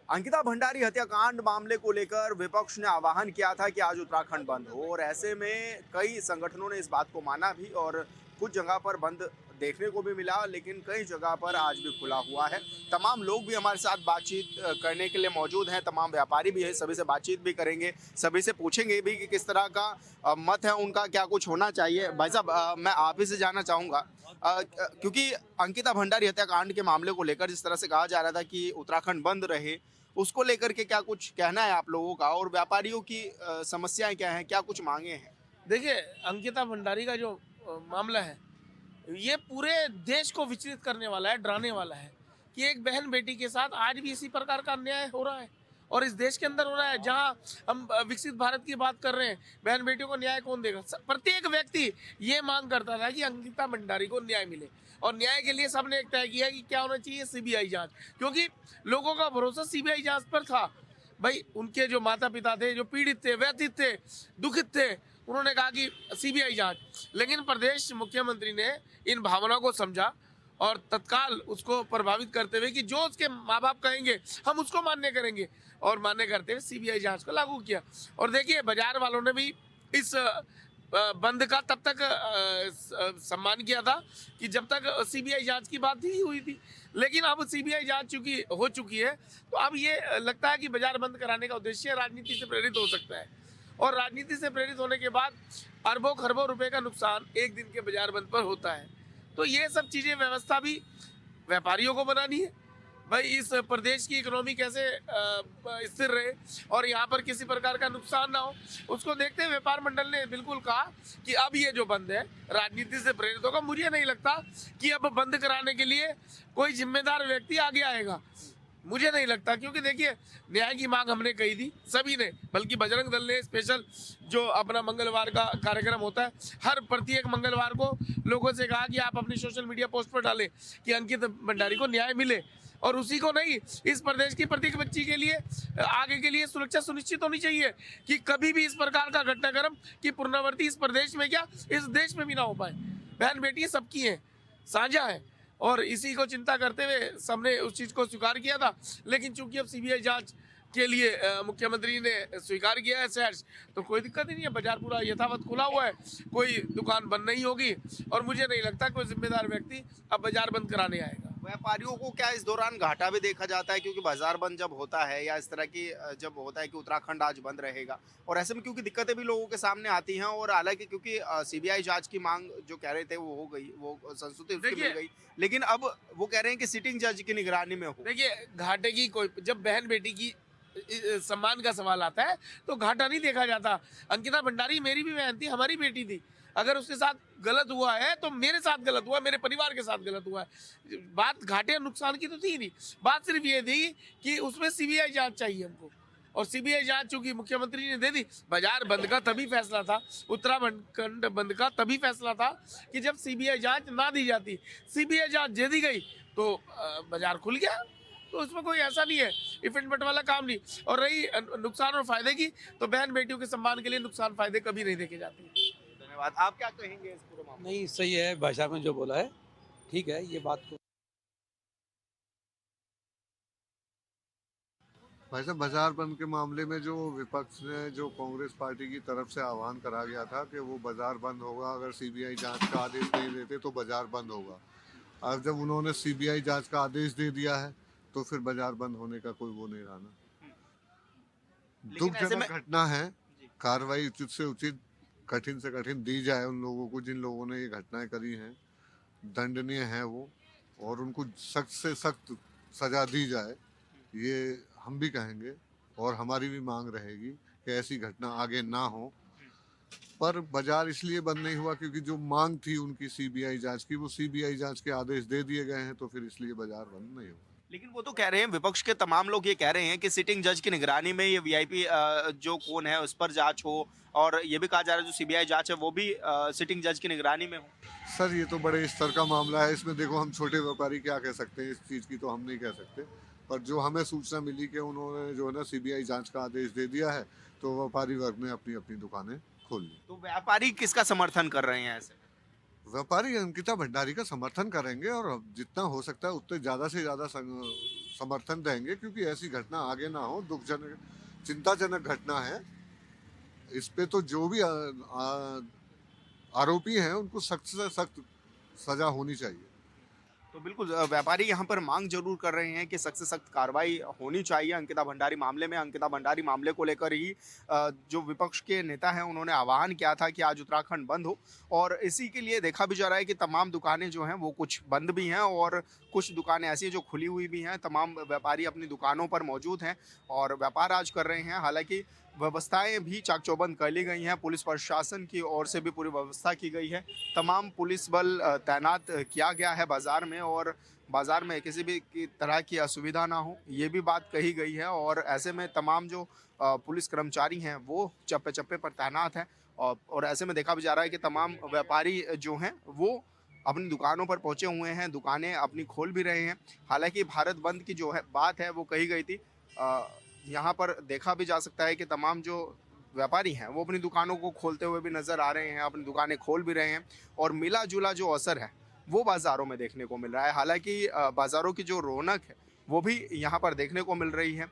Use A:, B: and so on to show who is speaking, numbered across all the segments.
A: अंकिता भंडारी हत्याकांड मामले को लेकर विपक्ष ने आह्वान किया था कि आज उत्तराखंड बंद हो और ऐसे में कई संगठनों ने इस बात को माना भी और कुछ जगह पर बंद देखने को भी मिला, लेकिन कई जगह पर आज भी खुला हुआ है। तमाम लोग भी हमारे साथ बातचीत करने के लिए मौजूद हैं, तमाम व्यापारी भी हैं, सभी से बातचीत भी करेंगे, सभी से पूछेंगे भी कि किस तरह का मत है उनका, क्या कुछ होना चाहिए। भाई साहब, मैं आप ही से जानना चाहूँगा, क्योंकि अंकिता भंडारी हत्याकांड के मामले को लेकर जिस तरह से कहा जा रहा था कि उत्तराखंड बंद रहे, उसको लेकर के क्या कुछ कहना है आप लोगों का और व्यापारियों की समस्याएं क्या हैं, क्या कुछ मांगे हैं?
B: देखिए, अंकिता भंडारी का जो मामला है, ये पूरे देश को विचलित करने वाला है, डराने वाला है कि एक बहन बेटी के साथ आज भी इसी प्रकार का अन्याय हो रहा है और इस देश के अंदर हो रहा है। जहां हम विकसित भारत की बात कर रहे हैं, बहन बेटियों को न्याय कौन देगा? प्रत्येक व्यक्ति ये मांग करता था कि अंकिता भंडारी को न्याय मिले और न्याय के लिए सबने एक तय किया कि क्या होना चाहिए, सीबीआई जांच, क्योंकि लोगों का भरोसा सीबीआई जांच पर था। भाई, उनके जो माता पिता थे, जो पीड़ित थे, व्यथित थे, दुखित थे, उन्होंने कहा कि सीबीआई जांच। लेकिन प्रदेश मुख्यमंत्री ने इन भावनाओं को समझा और तत्काल उसको प्रभावित करते हुए कि जो उसके माँ बाप कहेंगे हम उसको मान्य करेंगे, और मान्य करते हुए सीबीआई जांच को लागू किया। और देखिए, बाजार वालों ने भी इस बंद का तब तक सम्मान किया था कि जब तक सीबीआई जांच की बात ही हुई थी। लेकिन अब सीबीआई जांच हो चुकी है, तो अब ये लगता है कि बाजार बंद कराने का उद्देश्य राजनीति से प्रेरित हो सकता है और राजनीति से प्रेरित होने के बाद अरबों खरबों रुपए का नुकसान एक दिन के बाजार बंद पर होता है। तो ये सब चीजें व्यवस्था भी व्यापारियों को बनानी है। भाई, इस प्रदेश की इकोनॉमी कैसे स्थिर रहे और यहाँ पर किसी प्रकार का नुकसान ना हो, उसको देखते हुए व्यापार मंडल ने बिल्कुल कहा कि अब ये जो बंद है राजनीति से प्रेरित होगा। मुझे नहीं लगता कि अब बंद कराने के लिए कोई जिम्मेदार व्यक्ति आगे आएगा, मुझे नहीं लगता, क्योंकि देखिए, न्याय की मांग हमने कही थी सभी ने, बल्कि बजरंग दल ने स्पेशल जो अपना मंगलवार का कार्यक्रम होता है, हर प्रत्येक मंगलवार को लोगों से कहा कि आप अपनी सोशल मीडिया पोस्ट पर डालें कि अंकित भंडारी को न्याय मिले, और उसी को नहीं, इस प्रदेश की प्रत्येक बच्ची के लिए आगे के लिए सुरक्षा सुनिश्चित होनी चाहिए कि कभी भी इस प्रकार का घटनाक्रम की पुनरावृत्ति इस प्रदेश में क्या इस देश में भी ना हो पाए। बहन बेटी सबकी है, साझा है, और इसी को चिंता करते हुए सबने उस चीज को स्वीकार किया था। लेकिन चूंकि अब सीबीआई जांच के लिए मुख्यमंत्री ने स्वीकार किया है सहर्ष, तो कोई दिक्कत ही नहीं है, बाजार पूरा यथावत खुला हुआ है, कोई दुकान बंद नहीं होगी और मुझे नहीं लगता कोई जिम्मेदार व्यक्ति अब बाजार बंद कराने आएगा।
A: व्यापारियों को क्या इस दौरान घाटा भी देखा जाता है, क्योंकि बाजार बंद जब होता है या इस तरह की जब होता है कि उत्तराखंड आज बंद रहेगा और ऐसे में क्योंकि दिक्कतें भी लोगों के सामने आती हैं, और हालांकि क्योंकि सीबीआई जांच की मांग जो कह रहे थे वो हो गई, वो संस्तुति उसकी मिल गई, लेकिन अब वो कह रहे हैं कि सिटिंग जज की निगरानी में हो।
B: देखिए, घाटे की कोई, जब बहन बेटी की सम्मान का सवाल आता है तो घाटा नहीं देखा जाता। अंकिता भंडारी मेरी भी बहन थी, हमारी बेटी थी, अगर उसके साथ गलत हुआ है तो मेरे साथ गलत हुआ, मेरे परिवार के साथ गलत हुआ है। बात घाटे और नुकसान की तो थी नहीं, बात सिर्फ ये थी कि उसमें सीबीआई जांच चाहिए हमको, और सीबीआई जांच चूंकि मुख्यमंत्री ने दे दी। बाजार बंद का तभी फैसला था, उत्तराखंड बंद का तभी फैसला था कि जब सीबीआई जांच ना दी जाती। सीबीआई जांच दे दी गई तो बाजार खुल गया, तो उसमें कोई ऐसा नहीं है, इफेंट वाला काम नहीं। और रही नुकसान और फायदे की, तो बहन बेटियों के सम्मान के लिए नुकसान फायदे कभी नहीं देखे जाते।
A: धन्यवाद। आप क्या कहेंगे इस पूरे मामले?
C: नहीं, सही है, भाई साहब ने जो बोला है ठीक है, ये बात को
D: भाई साहब, बाजार बंद के मामले में जो विपक्ष ने जो कांग्रेस पार्टी की तरफ से आह्वान करा गया था कि वो बाजार बंद होगा अगर सीबीआई जांच का आदेश नहीं देते तो बाजार बंद होगा। अब जब उन्होंने सीबीआई जांच का आदेश दे दिया है तो फिर बाजार बंद होने का कोई वो नहीं रहा ना। दुखजनक घटना है, कार्रवाई उचित से उचित, कठिन से कठिन दी जाए उन लोगों को जिन लोगों ने ये घटनाएं करी हैं, दंडनीय है वो, और उनको सख्त से सख्त सजा दी जाए, ये हम भी कहेंगे और हमारी भी मांग रहेगी कि ऐसी घटना आगे ना हो। पर बाजार इसलिए बंद नहीं हुआ क्योंकि जो मांग थी उनकी सीबीआई जांच की, वो सीबीआई जांच के आदेश दे दिए गए हैं, तो फिर इसलिए बाजार बंद नहीं हुआ।
A: लेकिन वो तो कह रहे हैं, विपक्ष के तमाम लोग ये कह रहे हैं कि सिटिंग जज की निगरानी में ये वीआईपी जो कौन है उस पर जांच हो, और ये भी कहा जा रहा है जो सीबीआई जांच है वो भी सिटिंग जज की निगरानी में हो।
D: सर, ये तो बड़े स्तर का मामला है, इसमें देखो हम छोटे व्यापारी क्या कह सकते हैं, इस चीज़ की तो हम नहीं कह सकते। पर जो हमें सूचना मिली कि उन्होंने जो है ना सीबीआई जांच का आदेश दे दिया है, तो व्यापारी वर्ग ने अपनी अपनी दुकानें खोल ली।
A: तो व्यापारी किसका समर्थन कर रहे हैं ऐसे?
D: व्यापारी अंकिता भंडारी का समर्थन करेंगे और जितना हो सकता है उतने ज़्यादा से ज़्यादा समर्थन देंगे, क्योंकि ऐसी घटना आगे ना हो। दुखजनक, चिंताजनक घटना है। इस पे तो जो भी आरोपी हैं उनको सख्त से सख्त सजा होनी चाहिए।
A: तो बिल्कुल व्यापारी यहाँ पर मांग जरूर कर रहे हैं कि सख्त से सख्त कार्रवाई होनी चाहिए अंकिता भंडारी मामले में। अंकिता भंडारी मामले को लेकर ही जो विपक्ष के नेता हैं उन्होंने आह्वान किया था कि आज उत्तराखंड बंद हो, और इसी के लिए देखा भी जा रहा है कि तमाम दुकानें जो हैं वो कुछ बंद भी हैं और कुछ दुकानें ऐसी हैं जो खुली हुई भी हैं। तमाम व्यापारी अपनी दुकानों पर मौजूद हैं और व्यापार आज कर रहे हैं। हालांकि व्यवस्थाएं भी चाक चौबंद कर ली गई हैं, पुलिस प्रशासन की ओर से भी पूरी व्यवस्था की गई है। तमाम पुलिस बल तैनात किया गया है बाज़ार में, और बाज़ार में किसी भी की तरह की असुविधा ना हो, ये भी बात कही गई है। और ऐसे में तमाम जो पुलिस कर्मचारी हैं वो चप्पे चप्पे पर तैनात हैं, और ऐसे में देखा भी जा रहा है कि तमाम व्यापारी जो हैं वो अपनी दुकानों पर पहुंचे हुए हैं, दुकानें अपनी खोल भी रहे हैं। हालांकि भारत बंद की जो है बात है वो कही गई थी। यहाँ पर देखा भी जा सकता है कि तमाम जो व्यापारी हैं वो अपनी दुकानों को खोलते हुए भी नज़र आ रहे हैं, अपनी दुकानें खोल भी रहे हैं, और मिला जुला जो असर है वो बाज़ारों में देखने को मिल रहा है। हालांकि बाज़ारों की जो रौनक है वो भी यहाँ पर देखने को मिल रही है।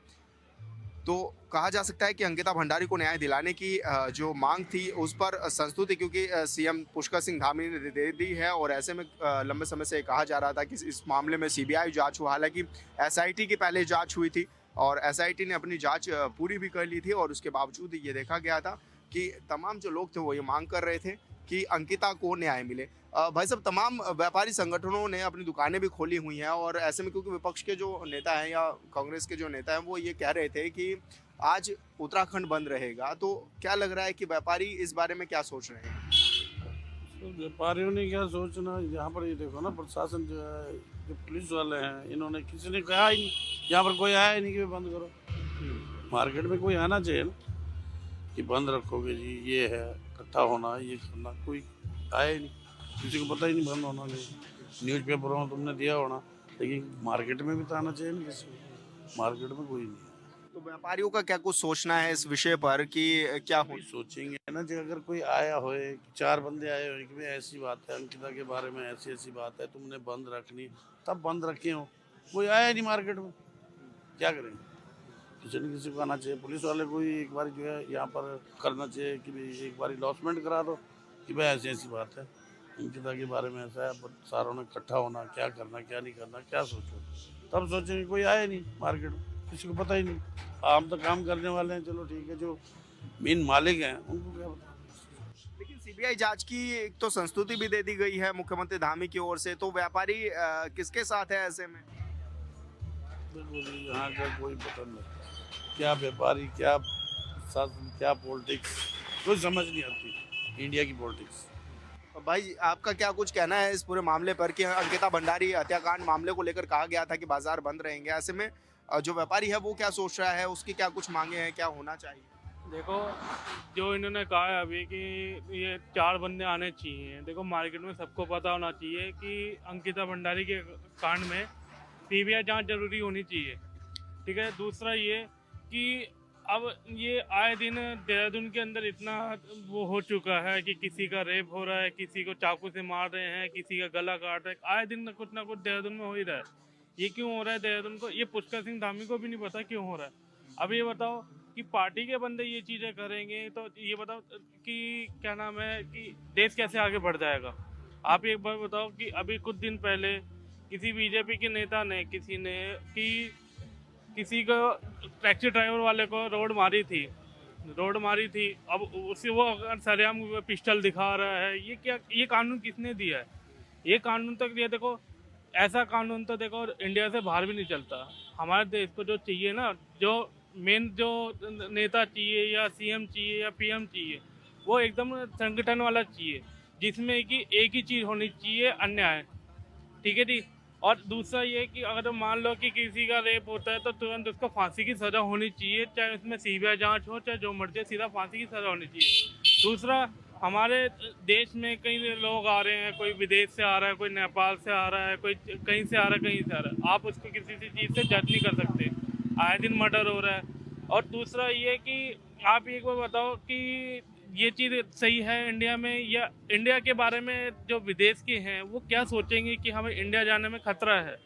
A: तो कहा जा सकता है कि अंकिता भंडारी को न्याय दिलाने की जो मांग थी उस पर संस्तुति, क्योंकि सीएम पुष्कर सिंह धामी ने दे दी है, और ऐसे में लंबे समय से कहा जा रहा था कि इस मामले में सीबीआई जांच हो। हालांकि एसआईटी की पहले जांच हुई थी और एसआईटी ने अपनी जांच पूरी भी कर ली थी, और उसके बावजूद ये देखा गया था कि तमाम जो लोग थे वो ये मांग कर रहे थे कि अंकिता को न्याय मिले। भाई साहब, तमाम व्यापारी संगठनों ने अपनी दुकानें भी खोली हुई हैं, और ऐसे में क्योंकि विपक्ष के जो नेता हैं या कांग्रेस के जो नेता हैं वो ये कह रहे थे कि आज उत्तराखंड बंद रहेगा, तो क्या लग रहा है कि व्यापारी इस बारे में क्या सोच रहे हैं?
E: तो व्यापारियों ने क्या सोचना, यहाँ पर ये देखो ना, प्रशासन जो है, जो पुलिस वाले हैं, इन्होंने किसी ने कहा ही नहीं, यहाँ पर कोई आया ही नहीं कि बंद करो। मार्केट में कोई आना चाहिए ना कि बंद रखोगे जी, ये है इकट्ठा होना, ये करना, कोई आया ही नहीं, किसी को पता ही नहीं बंद होना नहीं। न्यूज़पेपरों में तुमने दिया होना, लेकिन मार्केट में भी तो आना चाहिए ना किसी को। मार्केट में कोई नहीं।
A: तो व्यापारियों का क्या कुछ सोचना है इस विषय पर कि क्या हो?
E: कोई सोचेंगे ना जी, अगर कोई आया होए, 4 बंदे आए हो कि भाई ऐसी बात है, अंकिता के बारे में ऐसी ऐसी बात है, तुमने बंद रखनी, तब बंद रखे हो। कोई आया नहीं मार्केट में, क्या करेंगे? किसी न किसी को आना चाहिए। पुलिस वाले को ही एक बार जो है यहाँ पर करना चाहिए कि भाई एक बार लॉसमेंट करा दो कि भाई ऐसी ऐसी बात है, अंकिता के बारे में ऐसा है, सारों ने इकट्ठा होना, क्या करना क्या नहीं करना, क्या सोचो, तब सोचेंगे। कोई आया नहीं मार्केट में, किसी को पता ही नहीं। हम तो काम करने वाले हैं, चलो ठीक है, जो मेन मालिक हैं उनको क्या पता।
A: लेकिन सीबीआई जांच की एक तो संस्तुति भी दे दी गई है मुख्यमंत्री धामी की ओर से, तो व्यापारी किसके साथ है ऐसे में?
E: यहाँ का कोई पता नहीं, क्या व्यापारी, क्या शासन, क्या पॉलिटिक्स, कोई समझ नहीं आती इंडिया की पॉलिटिक्स।
A: भाई, आपका क्या कुछ कहना है इस पूरे मामले पर कि अंकिता भंडारी हत्याकांड मामले को लेकर कहा गया था कि बाजार बंद रहेंगे, ऐसे में जो व्यापारी है वो क्या सोच रहा है, उसकी क्या कुछ मांगे हैं, क्या होना चाहिए?
F: देखो, जो इन्होंने कहा है अभी कि ये 4 बंदे आने चाहिए, देखो मार्केट में सबको पता होना चाहिए कि अंकिता भंडारी के कांड में सीबीआई जांच जरूरी होनी चाहिए, ठीक है। दूसरा ये कि अब ये आए दिन देहरादून के अंदर इतना वो हो चुका है कि किसी का रेप हो रहा है, किसी को चाकू से मार रहे हैं, किसी का गला काट रहे हैं, आए दिन कुछ ना कुछ देहरादून में हो ही रहा है। ये क्यों हो रहा है देहरादून को, ये पुष्कर सिंह धामी को भी नहीं पता क्यों हो रहा है। अब ये बताओ कि पार्टी के बंदे ये चीज़ें करेंगे तो ये बताओ कि क्या नाम है कि देश कैसे आगे बढ़ जाएगा। आप एक बार बताओ कि अभी कुछ दिन पहले किसी बीजेपी के नेता ने किसी को टैक्सी ड्राइवर वाले को रोड मारी थी, अब उसे वो सरेआम पिस्टल दिखा रहा है। ये कानून किसने दिया है? ये कानून तक ये देखो, ऐसा कानून तो देखो इंडिया से बाहर भी नहीं चलता। हमारे देश को जो चाहिए ना, जो मेन जो नेता चाहिए या सीएम चाहिए या पीएम चाहिए, वो एकदम संगठन वाला चाहिए जिसमें कि एक ही चीज़ होनी चाहिए, अन्याय, ठीक है जी। और दूसरा ये कि अगर मान लो कि किसी का रेप होता है तो तुरंत उसको फांसी की सज़ा होनी चाहिए, चाहे उसमें सीबीआई जांच हो चाहे जो मर्जी, सीधा फांसी की सज़ा होनी चाहिए। दूसरा, हमारे देश में कई लोग आ रहे हैं, कोई विदेश से आ रहा है, कोई नेपाल से आ रहा है, कोई कहीं से आ रहा है, कहीं से आ रहा है, आप उसको किसी भी चीज़ से जज नहीं कर सकते। आए दिन मर्डर हो रहा है। और दूसरा ये कि आप एक बार बताओ कि ये चीज़ सही है इंडिया में, या इंडिया के बारे में जो विदेश के हैं वो क्या सोचेंगे कि हमें इंडिया जाने में खतरा है।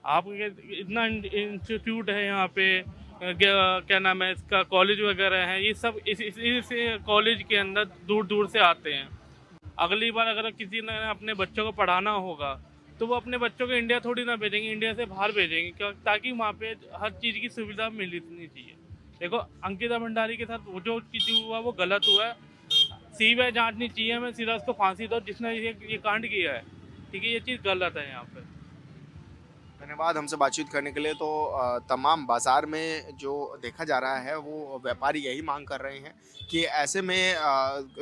F: आपके इतना इंस्टीट्यूट है यहाँ पे, क्या नाम है इसका, कॉलेज वगैरह है, ये सब इस कॉलेज के अंदर दूर दूर से आते हैं। अगली बार अगर किसी ने अपने बच्चों को पढ़ाना होगा तो वो अपने बच्चों को इंडिया थोड़ी ना भेजेंगे, इंडिया से बाहर भेजेंगे, क्यों? ताकि वहाँ पे हर चीज़ की सुविधा मिलनी चाहिए। देखो अंकिता भंडारी के साथ वो जो चीज़ हुआ वो गलत हुआ है, सीबीआई जांचनी चाहिए, हमें सीधा उसको फांसी दो जिसने ये कांड किया है, ठीक है, ये चीज़ गलत है यहाँ पे।
A: धन्यवाद हमसे बातचीत करने के लिए। तो तमाम बाज़ार में जो देखा जा रहा है वो व्यापारी यही मांग कर रहे हैं कि ऐसे में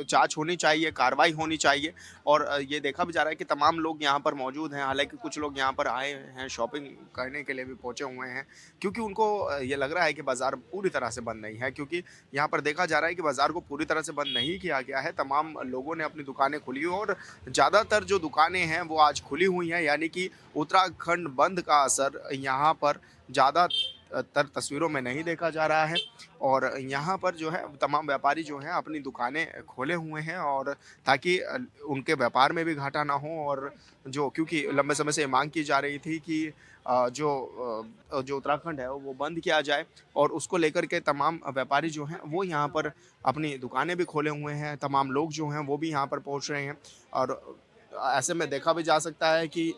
A: जांच होनी चाहिए, कार्रवाई होनी चाहिए। और ये देखा भी जा रहा है कि तमाम लोग यहाँ पर मौजूद हैं, हालांकि कुछ लोग यहाँ पर आए हैं शॉपिंग करने के लिए भी पहुँचे हुए हैं, क्योंकि उनको ये लग रहा है कि बाज़ार पूरी तरह से बंद नहीं है। क्योंकि यहाँ पर देखा जा रहा है कि बाज़ार को पूरी तरह से बंद नहीं किया गया है, तमाम लोगों ने अपनी दुकानें खुली हुई और ज़्यादातर जो दुकानें हैं वो आज खुली हुई हैं, यानी कि उत्तराखंड बंद का असर यहाँ पर ज़्यादातर तस्वीरों में नहीं देखा जा रहा है। और यहाँ पर जो है तमाम व्यापारी जो हैं अपनी दुकानें खोले हुए हैं, और ताकि उनके व्यापार में भी घाटा ना हो। और जो क्योंकि लंबे समय से मांग की जा रही थी कि जो उत्तराखंड है वो बंद किया जाए, और उसको लेकर के तमाम व्यापारी जो हैं वो यहाँ पर अपनी दुकानें भी खोले हुए हैं, तमाम लोग जो हैं वो भी यहाँ पर पहुँच रहे हैं। और ऐसे में देखा भी जा सकता है कि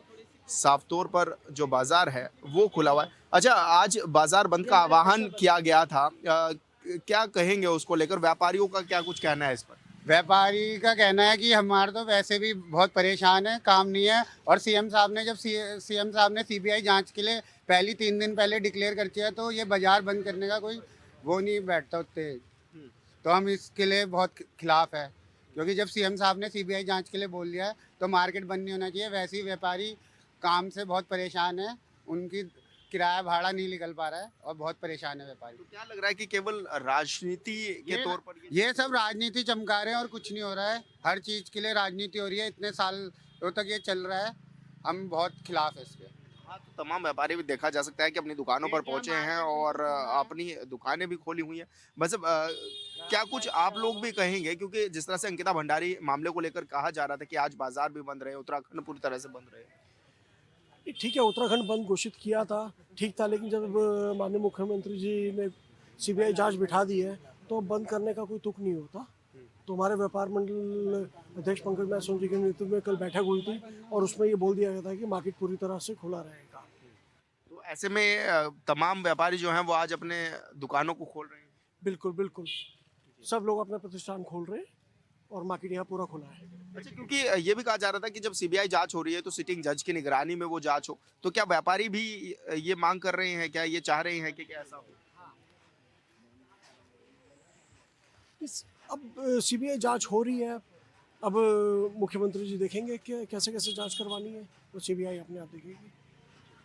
A: साफ तौर पर जो बाजार है वो खुला हुआ है। अच्छा, आज बाजार बंद का आह्वान किया गया था, क्या कहेंगे उसको लेकर? व्यापारियों का क्या कुछ कहना है इस पर?
G: व्यापारी का कहना है कि हमारे तो वैसे भी बहुत परेशान है, काम नहीं है, और सीएम साहब ने सीबीआई जांच के लिए 3 दिन पहले डिक्लेयर कर दिया, तो ये बाजार बंद करने का कोई वो नहीं बैठता उतने। तो हम इसके लिए बहुत खिलाफ है, क्योंकि जब सीएम साहब ने सीबीआई जांच के लिए बोल दिया है तो मार्केट बंद नहीं होना चाहिए। वैसे ही व्यापारी काम से बहुत परेशान है, उनकी किराया भाड़ा नहीं निकल पा रहा है और बहुत परेशान है व्यापारी।
A: तो क्या लग रहा है कि केवल राजनीति के तौर पर
G: ये सब राजनीति चमका रहे हैं और कुछ नहीं हो रहा है। हर चीज़ के लिए राजनीति हो रही है, इतने सालों तक ये चल रहा है, हम बहुत खिलाफ है इसके।
A: हाँ, तो तमाम व्यापारी भी देखा जा सकता है कि अपनी दुकानों पर पहुंचे हैं और अपनी दुकानें भी खोली हुई हैं। मतलब क्या कुछ आप लोग भी कहेंगे, क्योंकि जिस तरह से अंकिता भंडारी मामले को लेकर कहा जा रहा था कि आज बाजार भी बंद रहे, उत्तराखंड पूरी तरह से बंद रहे?
H: ठीक है, उत्तराखंड बंद घोषित किया था, ठीक था, लेकिन जब माननीय मुख्यमंत्री जी ने सीबीआई जांच बिठा दी है तो बंद करने का कोई तुक नहीं होता। तो हमारे व्यापार मंडल अध्यक्ष पंकज मैसून जी के नेतृत्व में कल बैठक हुई थी और उसमें ये बोल दिया गया था कि मार्केट पूरी तरह से खुला रहेगा।
A: तो ऐसे में तमाम व्यापारी जो हैं वो आज अपने दुकानों को खोल रहे हैं?
H: बिल्कुल बिल्कुल, सब लोग अपना प्रतिष्ठान खोल रहे हैं और मार्केट यहाँ पूरा खुला है।
A: अच्छा, क्योंकि ये भी कहा जा रहा था कि जब सीबीआई जांच हो रही है तो सिटिंग जज की निगरानी में वो जांच हो, तो क्या व्यापारी भी ये मांग कर रहे हैं, क्या ये चाह रहे हैं कि क्या ऐसा हो?
H: अब सीबीआई जांच हो रही है, अब मुख्यमंत्री जी देखेंगे कि कैसे कैसे जांच करवानी है, तो सीबीआई अपने आप देखेगी।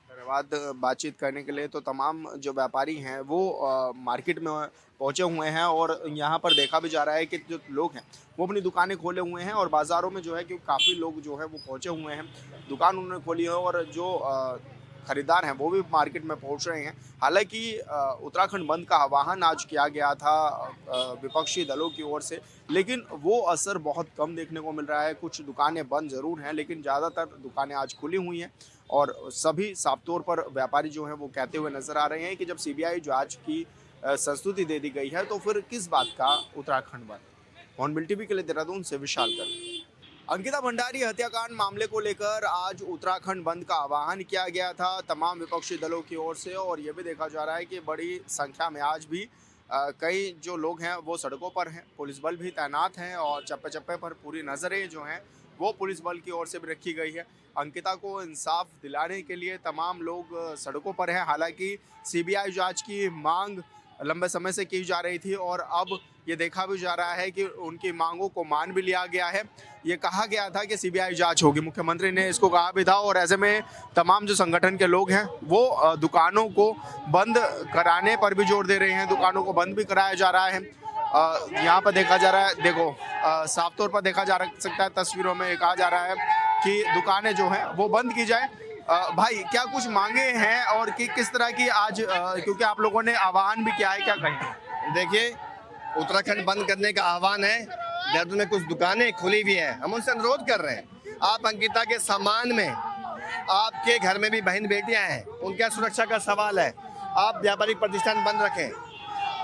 A: धन्यवाद बातचीत करने के लिए। तो तमाम जो व्यापारी हैं वो मार्केट में पहुंचे हुए हैं, और यहाँ पर देखा भी जा रहा है कि जो लोग हैं वो अपनी दुकानें खोले हुए हैं, और बाज़ारों में जो है कि काफ़ी लोग जो है वो पहुंचे हुए हैं, दुकान उन्होंने खोली है, और जो खरीदार हैं वो भी मार्केट में पहुंच रहे हैं। हालांकि उत्तराखंड बंद का आह्वान आज किया गया था विपक्षी दलों की ओर से, लेकिन वो असर बहुत कम देखने को मिल रहा है। कुछ दुकानें बंद ज़रूर हैं, लेकिन ज़्यादातर दुकानें आज खुली हुई हैं, और सभी साफ तौर पर व्यापारी जो हैं वो कहते हुए नजर आ रहे हैं कि जब सीबीआई जांच की संस्तुति दे दी गई है तो फिर किस बात का उत्तराखंड बंद। हॉर्नबिल टीवी के लिए देहरादून से विशाल कर। अंकिता भंडारी हत्याकांड मामले को लेकर आज उत्तराखंड बंद का आह्वान किया गया था तमाम विपक्षी दलों की ओर से, और ये भी देखा जा रहा है कि बड़ी संख्या में आज भी कई जो लोग हैं वो सड़कों पर हैं, पुलिस बल भी तैनात हैं, और चप्पे चप्पे पर पूरी नज़रें जो हैं वो पुलिस बल की ओर से भी रखी गई है। अंकिता को इंसाफ दिलाने के लिए तमाम लोग सड़कों पर हैं। हालांकि सीबीआई जांच की मांग लंबे समय से की जा रही थी, और अब ये देखा भी जा रहा है कि उनकी मांगों को मान भी लिया गया है। ये कहा गया था कि सीबीआई जांच होगी, मुख्यमंत्री ने इसको कहा भी था, और ऐसे में तमाम जो संगठन के लोग हैं वो दुकानों को बंद कराने पर भी जोर दे रहे हैं, दुकानों को बंद भी कराया जा रहा है। यहाँ पर देखा जा रहा है, देखो साफ तौर पर देखा जा सकता है तस्वीरों में, कहा जा रहा है कि दुकानें जो हैं वो बंद की जाए। भाई क्या कुछ मांगे हैं और कि किस तरह की आज क्योंकि आप लोगों ने आह्वान भी किया है, क्या कहें?
I: देखिए, उत्तराखंड बंद करने का आह्वान है। देहरादून में कुछ दुकानें खुली हुई हैं, हम उनसे अनुरोध कर रहे हैं आप अंकिता के सम्मान में आपके घर में भी बहन बेटियां हैं, उनका सुरक्षा का सवाल है। आप व्यापारिक प्रतिष्ठान बंद रखें,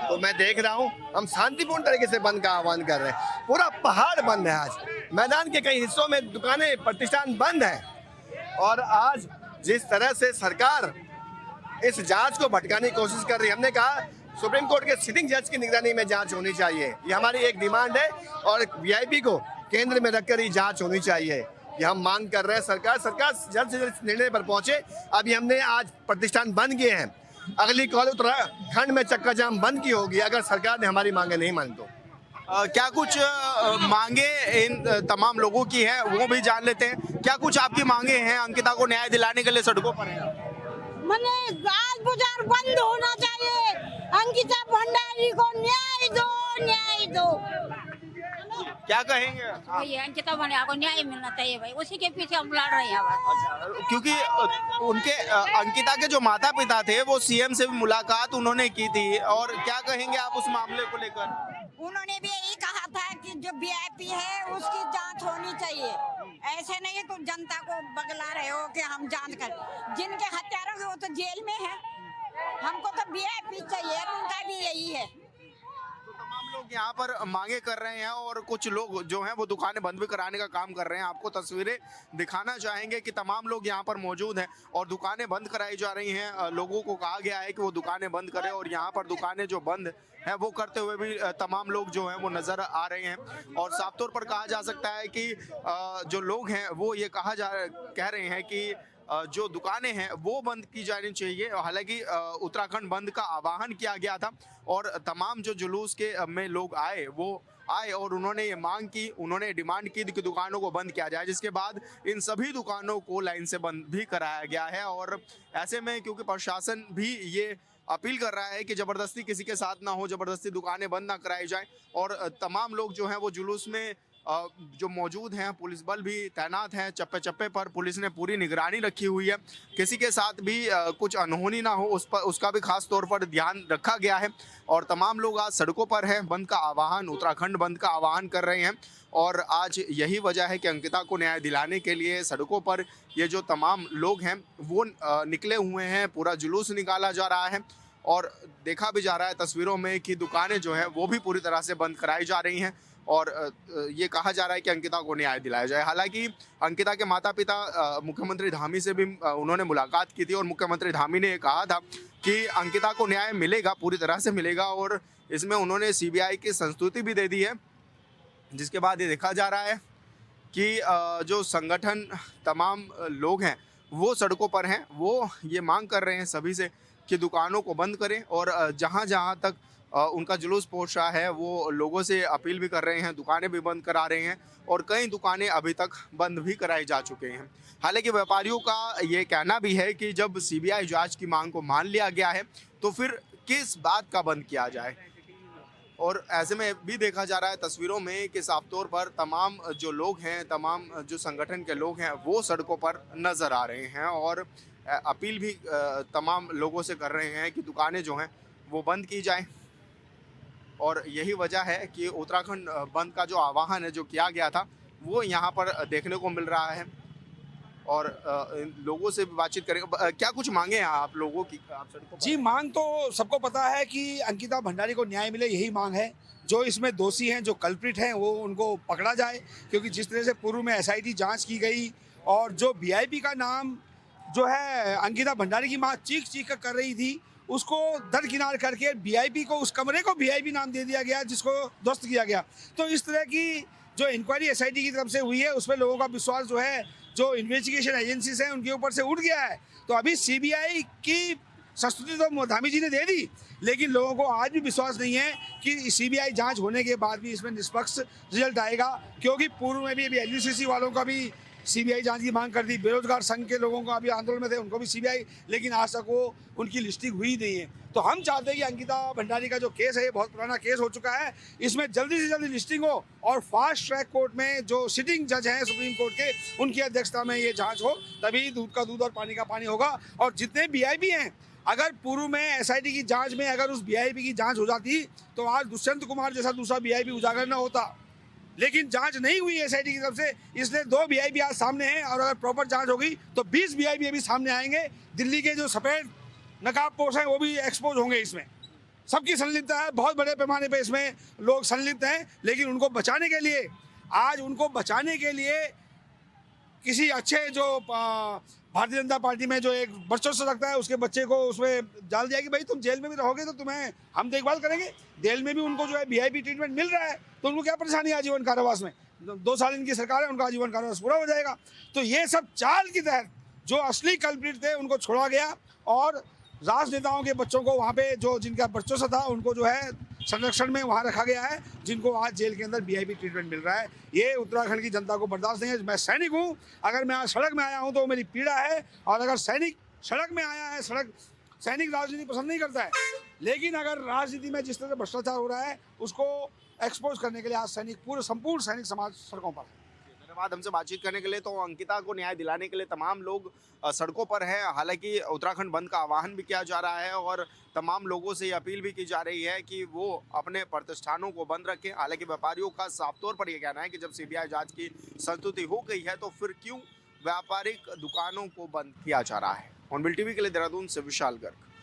I: तो मैं देख रहा हूँ हम शांतिपूर्ण तरीके से बंद का आह्वान कर रहे हैं। पूरा पहाड़ बंद है, आज मैदान के कई हिस्सों में दुकानें प्रतिष्ठान बंद है। और आज जिस तरह से सरकार इस जांच को भटकाने की कोशिश कर रही है, हमने कहा सुप्रीम कोर्ट के सिटिंग जज की निगरानी में जांच होनी चाहिए, ये हमारी एक डिमांड है। और वीआईपी को केंद्र में रखकर ही जांच होनी चाहिए, ये हम मांग कर रहे हैं। सरकार जल्द से जल्द निर्णय पर पहुंचे। अभी हमने आज प्रतिष्ठान बंद किए हैं, अगली कॉल उत्तराखंड में चक्का जाम बंद की होगी अगर सरकार ने हमारी मांगे नहीं मानी तो।
A: क्या कुछ मांगे इन तमाम लोगों की है वो भी जान लेते हैं। क्या कुछ आपकी मांगे हैं अंकिता को न्याय दिलाने के लिए सड़कों पर हैं?
J: मैंने गाज बाजार बंद होना चाहिए, अंकिता भंडारी को न्याय दो, न्याय दो।
A: क्या कहेंगे?
J: ये अंकिता भंडारी को न्याय मिलना चाहिए भाई, उसी के पीछे हम लड़ रहे हैं बस।
A: क्योंकि उनके अंकिता के जो माता पिता थे वो सीएम से भी मुलाकात उन्होंने की थी, और क्या कहेंगे आप उस मामले को लेकर?
J: उन्होंने भी यही कहा था कि जो वीआईपी है उसकी जांच होनी चाहिए। ऐसे नहीं तो जनता को बगला रहे हो कि हम जांच कर, जिनके हत्यारों के वो तो जेल में है, हमको तो वीआईपी चाहिए, उनका भी यही है।
A: तो तमाम लोग यहाँ पर मांगे कर रहे हैं और कुछ लोग जो हैं वो दुकानें बंद भी कराने का काम कर रहे हैं। आपको तस्वीरें दिखाना चाहेंगे कि तमाम लोग यहाँ पर मौजूद हैं और दुकानें बंद कराई जा रही हैं। लोगों को कहा गया है कि वो दुकानें बंद करें, और यहाँ पर दुकानें जो बंद है वो करते हुए भी तमाम लोग जो हैं वो नज़र आ रहे हैं। और साफ तौर पर कहा जा सकता है कि जो लोग हैं वो ये कह रहे हैं कि जो दुकानें हैं वो बंद की जानी चाहिए। हालांकि उत्तराखंड बंद का आह्वान किया गया था और तमाम जो जुलूस के में लोग आए और उन्होंने ये मांग की, उन्होंने डिमांड की कि दुकानों को बंद किया जाए, जिसके बाद इन सभी दुकानों को लाइन से बंद भी कराया गया है। और ऐसे में क्योंकि प्रशासन भी ये अपील कर रहा है कि ज़बरदस्ती किसी के साथ ना हो, ज़बरदस्ती दुकानें बंद ना कराई जाए, और तमाम लोग जो हैं वो जुलूस में जो मौजूद हैं, पुलिस बल भी तैनात हैं, चप्पे चप्पे पर पुलिस ने पूरी निगरानी रखी हुई है। किसी के साथ भी कुछ अनहोनी ना हो उसका भी खास तौर पर ध्यान रखा गया है। और तमाम लोग आज सड़कों पर हैं, बंद का आह्वान, उत्तराखंड बंद का आह्वान कर रहे हैं। और आज यही वजह है कि अंकिता को न्याय दिलाने के लिए सड़कों पर ये जो तमाम लोग हैं वो निकले हुए हैं। पूरा जुलूस निकाला जा रहा है और देखा भी जा रहा है तस्वीरों में कि दुकानें जो है वो भी पूरी तरह से बंद कराई जा रही हैं, और ये कहा जा रहा है कि अंकिता को न्याय दिलाया जाए। हालांकि अंकिता के माता पिता मुख्यमंत्री धामी से भी उन्होंने मुलाकात की थी, और मुख्यमंत्री धामी ने कहा था कि अंकिता को न्याय मिलेगा, पूरी तरह से मिलेगा। और इसमें उन्होंने सीबीआई की संस्तुति भी दे दी है, जिसके बाद ये देखा जा रहा है कि जो संगठन तमाम लोग हैं वो सड़कों पर हैं, वो ये मांग कर रहे हैं सभी से कि दुकानों को बंद करें। और जहाँ जहाँ तक उनका जुलूस पहुंच रहा है वो लोगों से अपील भी कर रहे हैं, दुकानें भी बंद करा रहे हैं, और कई दुकानें अभी तक बंद भी कराई जा चुके हैं। हालांकि व्यापारियों का ये कहना भी है कि जब सीबीआई जांच की मांग को मान लिया गया है तो फिर किस बात का बंद किया जाए। और ऐसे में भी देखा जा रहा है तस्वीरों में कि साफ तौर पर तमाम जो लोग हैं, तमाम जो संगठन के लोग हैं वो सड़कों पर नज़र आ रहे हैं, और अपील भी तमाम लोगों से कर रहे हैं कि दुकानें जो हैं वो बंद की जाएं। और यही वजह है कि उत्तराखंड बंद का जो आह्वान है जो किया गया था वो यहाँ पर देखने को मिल रहा है। और लोगों से भी बातचीत करेंगे। क्या कुछ मांगे हैं आप लोगों की? आप सड़कों पर
K: जी, मांग तो सबको पता है कि अंकिता भंडारी को न्याय मिले, यही मांग है। जो इसमें दोषी हैं, जो कल्प्रिट हैं, वो उनको पकड़ा जाए, क्योंकि जिस तरह से पूर्व में एसआईटी जांच की गई और जो वीआईपी का नाम जो है अंकिता भंडारी की माँ चीख कर रही थी, उसको दरकिनार करके वीआईपी को, उस कमरे को वीआईपी नाम दे दिया गया, जिसको ध्वस्त किया गया। तो इस तरह की जो इंक्वायरी एसआईटी की तरफ से हुई है उसमें लोगों का विश्वास जो है, जो इन्वेस्टिगेशन एजेंसीज हैं उनके ऊपर से उठ गया है। तो अभी सीबीआई की संस्तुति तो धामी जी ने दे दी, लेकिन लोगों को आज भी विश्वास नहीं है कि सीबीआई जांच होने के बाद भी इसमें निष्पक्ष रिजल्ट आएगा, क्योंकि पूर्व में भी अभी एलयूसीसी वालों का भी सीबीआई जांच की मांग कर दी, बेरोजगार संघ के लोगों का अभी आंदोलन में थे, उनको भी सीबीआई, लेकिन आज तक वो उनकी लिस्टिंग हुई नहीं है। तो हम चाहते हैं कि अंकिता भंडारी का जो केस है, ये बहुत पुराना केस हो चुका है, इसमें जल्दी से जल्दी लिस्टिंग हो और फास्ट ट्रैक कोर्ट में जो सिटिंग जज हैं सुप्रीम कोर्ट के, उनकी अध्यक्षता में ये जांच हो, तभी दूध का दूध और पानी का पानी होगा। और जितने वीआईपी हैं, अगर पूर्व में एसआईटी की जांच में अगर उस वीआईपी की जांच हो जाती तो आज दुष्यंत कुमार जैसा दूसरा वीआईपी उजागर न होता। लेकिन जांच नहीं हुई एसआईटी की तरफ से, इसलिए 2 वीआईपी आज सामने हैं और अगर प्रॉपर जांच होगी तो 20 वीआईपी अभी सामने आएंगे। दिल्ली के जो सफ़ेद नकाबपोश हैं वो भी एक्सपोज होंगे। इसमें सबकी संलिप्तता है, बहुत बड़े पैमाने पे इसमें लोग संलिप्त हैं, लेकिन उनको बचाने के लिए किसी अच्छे जो भारतीय जनता पार्टी में जो एक वर्चस्व रखता है उसके बच्चे को उसमें डाल दिया कि भाई तुम जेल में भी रहोगे तो तुम्हें हम देखभाल करेंगे। जेल में भी उनको जो है वीआईपी ट्रीटमेंट मिल रहा है तो उनको क्या परेशानी है आजीवन कारावास में। 2 साल इनकी सरकार है, उनका आजीवन कारावास पूरा हो जाएगा। तो ये सब चाल के तहत जो असली कल्प्रिट थे उनको छोड़ा गया और राजनेताओं के बच्चों को वहाँ पे जो जिनका वर्चस्व था उनको जो है संरक्षण में वहाँ रखा गया है, जिनको आज जेल के अंदर वीआईपी ट्रीटमेंट मिल रहा है। ये उत्तराखंड की जनता को बर्दाश्त नहीं है। मैं सैनिक हूँ, अगर मैं आज सड़क में आया हूँ तो मेरी पीड़ा है, और अगर सैनिक सड़क में आया है, सैनिक राजनीति पसंद नहीं करता है, लेकिन अगर राजनीति में जिस तरह से भ्रष्टाचार हो रहा है उसको एक्सपोज करने के लिए आज संपूर्ण सैनिक समाज सड़कों पर है।
A: धन्यवाद हमसे बातचीत करने के लिए। तो अंकिता को न्याय दिलाने के लिए तमाम लोग सड़कों पर हैं। हालांकि उत्तराखंड बंद का आह्वान भी किया जा रहा है और तमाम लोगों से ये अपील भी की जा रही है कि वो अपने प्रतिष्ठानों को बंद रखें। हालांकि व्यापारियों का साफ तौर पर यह कहना है कि जब सीबीआई जांच की संस्तुति हो गई है तो फिर क्यों व्यापारिक दुकानों को बंद किया जा रहा है। ऑनबिल टीवी के लिए देहरादून से विशाल गर्ग।